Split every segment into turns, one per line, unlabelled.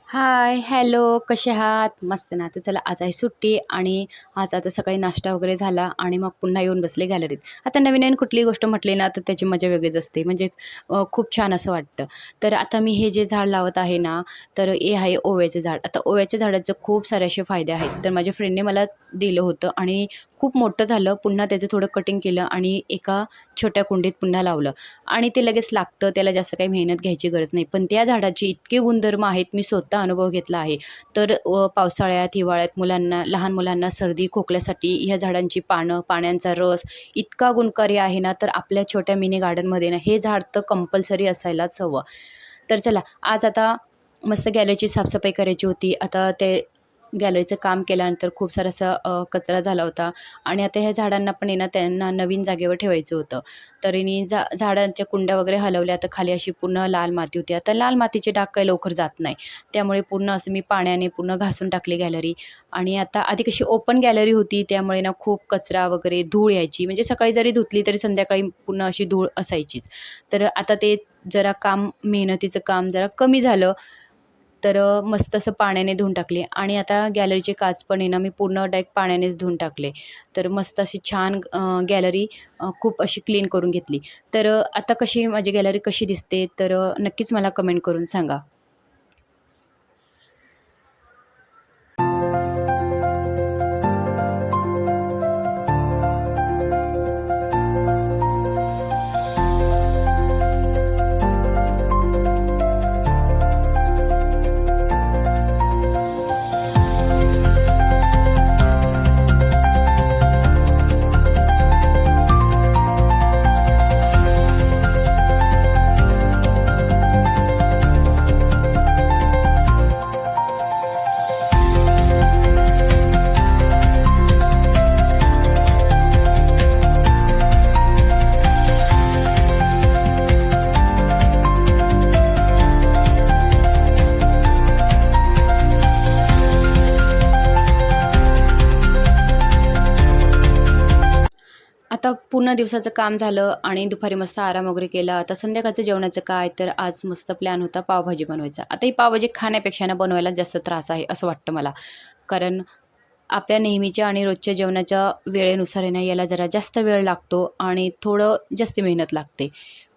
हाय, hello, कसे आहात? मस्त ना. तर चला आज आहे सुट्टी आणि आज आता सकाळी नाश्ता वगैरे झाला आणि मग पुन्हा येऊन बसले गॅलरीत. आता नवीन-नवीन कुठलीही गोष्ट म्हटली ना, तर त्याची मजा वेगळीच असते. म्हणजे खूप छान असं वाटतं. तर आता मी हे जे झाड लावत आहे ना, तर हे आहे ओव्याचं झाड. आता ओव्याच्या झाडाचे खूप सारे असे फायदे आहेत. तर माझ्या फ्रेंडने मला दिलं होतं आणि खूप मोठं झालं. पुन्हा त्याचं थोडं कटिंग केलं आणि एका छोट्या कुंडीत पुन्हा लावलं आणि ते लगेच लागतं. त्याला जास्त काही मेहनत घ्यायची गरज नाही. पण त्या झाडाचे इतके गुणधर्म आहेत, मी स्वतः अनुभव घेतला आहे. तर पावसाळ्यात, हिवाळ्यात मुलांना, लहान मुलांना सर्दी, खोकल्यासाठी ह्या झाडांची पानं, पाण्याचा रस इतका गुणकारी आहे ना, तर आपल्या छोट्या मिनी गार्डनमध्ये ना, हे झाड तर कंपल्सरी असायलाच हवं. तर चला, आज आता मस्त गॅलरीची साफसफाई करायची होती. आता ते गॅलरीचं काम केल्यानंतर खूप सारा असा कचरा झाला होता आणि आता ह्या झाडांना पण आहे ना, त्यांना नवीन जागेवर ठेवायचं होतं. तरीनी झाडांच्या कुंड्या वगैरे हलवल्या, तर खाली अशी पूर्ण लाल माती होती. आता लाल मातीचे डाग काही लवकर जात नाही. त्यामुळे पूर्ण असं मी पाण्याने पूर्ण घासून टाकली गॅलरी आणि आता आधी कशी ओपन गॅलरी होती, त्यामुळे ना खूप कचरा वगैरे, धूळ यायची. म्हणजे सकाळी जरी धुतली तरी संध्याकाळी पूर्ण अशी धूळ असायचीच. तर आता ते जरा मेहनतीचं काम जरा कमी झालं. तर मस्त असं पाण्याने धुवून टाकले आणि आता गॅलरीचे काच पण आहे ना, मी पूर्ण डायरेक्ट पाण्यानेच धुवून टाकले. तर मस्त अशी छान गॅलरी खूप अशी क्लीन करून घेतली. तर आता कशी माझी गॅलरी कशी दिसते, तर नक्कीच मला कमेंट करून सांगा. आता पूर्ण दिवसाचं काम झालं आणि दुपारी मस्त आराम वगैरे केला. आता संध्याकाळचं जेवणाचं काय, तर आज मस्त प्लॅन होता पावभाजी बनवायचा. आता ही पावभाजी खाण्यापेक्षा ना बनवायला जास्त त्रास आहे असं वाटतं मला. कारण आपल्या नेहमीच्या आणि रोजच्या जेवणाच्या वेळेनुसार आहे ना, याला जरा जास्त वेळ लागतो आणि थोडं जास्त मेहनत लागते.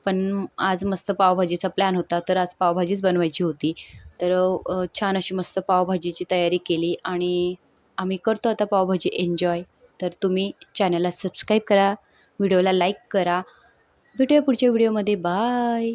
पण आज मस्त पावभाजीचा प्लॅन होता, तर आज पावभाजीच बनवायची होती. तर छान अशी मस्त पावभाजीची तयारी केली आणि आम्ही करतो आता पावभाजी एन्जॉय. तर तुम्ही चॅनलला सबस्क्राईब करा, व्हिडिओला लाईक करा. भेटूया पुढच्या व्हिडिओमध्ये. बाय.